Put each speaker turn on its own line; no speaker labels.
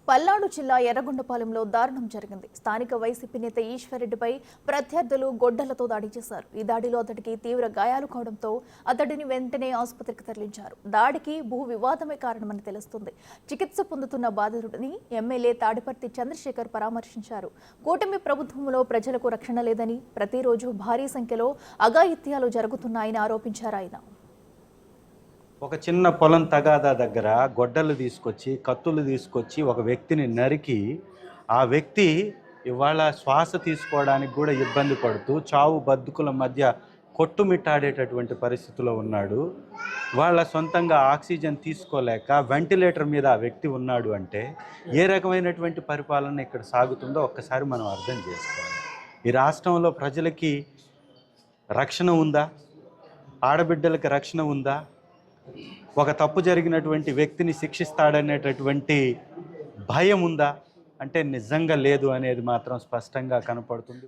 పల్నాడు జిల్లా ఎర్రగొండపాలెంలో దారుణం జరిగింది. స్థానిక వైసీపీ నేత ఈశ్వర్రెడ్డిపై ప్రత్యర్థులు గొడ్డలతో దాడి చేశారు. ఈ దాడిలో అతడికి తీవ్ర గాయాలు కావడంతో అతడిని వెంటనే ఆసుపత్రికి తరలించారు. దాడికి భూ వివాదమే కారణమని తెలుస్తుంది. చికిత్స పొందుతున్న బాధితుడిని ఎమ్మెల్యే తాడిపర్తి చంద్రశేఖర్ పరామర్శించారు. కూటమి ప్రభుత్వంలో ప్రజలకు రక్షణ లేదని, ప్రతిరోజు భారీ సంఖ్యలో అఘాయిత్యాలు జరుగుతున్నాయని ఆరోపించారు ఆయన.
ఒక చిన్న పొలం తగాదా దగ్గర గొడ్డలు తీసుకొచ్చి కత్తులు తీసుకొచ్చి ఒక వ్యక్తిని నరికి ఆ వ్యక్తి ఇవాళ శ్వాస తీసుకోవడానికి కూడా ఇబ్బంది పడుతూ చావు బతుకుల మధ్య కొట్టుమిట్టాడేటటువంటి పరిస్థితిలో ఉన్నాడు. వాళ్ళ సొంతంగా ఆక్సిజన్ తీసుకోలేక వెంటిలేటర్ మీద ఆ వ్యక్తి ఉన్నాడు అంటే ఏ రకమైనటువంటి పరిపాలన ఇక్కడ సాగుతుందో ఒక్కసారి మనం అర్థం చేసుకోవాలి. ఈ రాష్ట్రంలో ప్రజలకి రక్షణ ఉందా? ఆడబిడ్డలకి రక్షణ ఉందా? ఒక తప్పు జరిగినటువంటి వ్యక్తిని శిక్షిస్తాడనేటటువంటి భయం ఉందా అంటే నిజంగా లేదు అనేది మాత్రం స్పష్టంగా కనపడుతుంది.